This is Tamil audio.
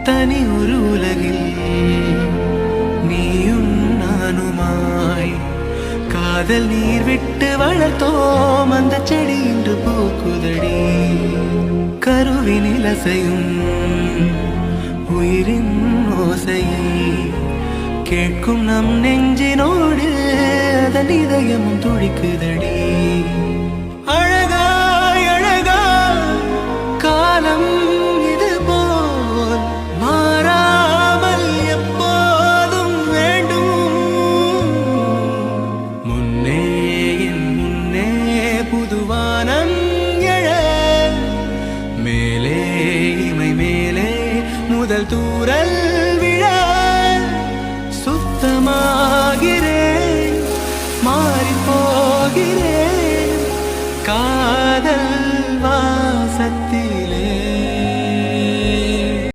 தனி ஒரு உலகில் நீயும் நானுமாய் காதல் நீர் விட்டு வளர்த்தோம் அந்த செடி இன்று பூக்குதடி கருவினில் அசையும் உயிரின் ஓசையை கேட்கும் நம் நெஞ்சினோடு அதன் இதயமும் துடிக்குதடி அழகாய் அழகாய் காலம் இது போல் மாறாமல் எப்போதும் வேண்டும் முன்னே என் முன்னே புதுவானம் எழ மேலே இமை மேலே முதல் தூரல் விழ சுத்தமாகிறேன் மாறி போகிறேன்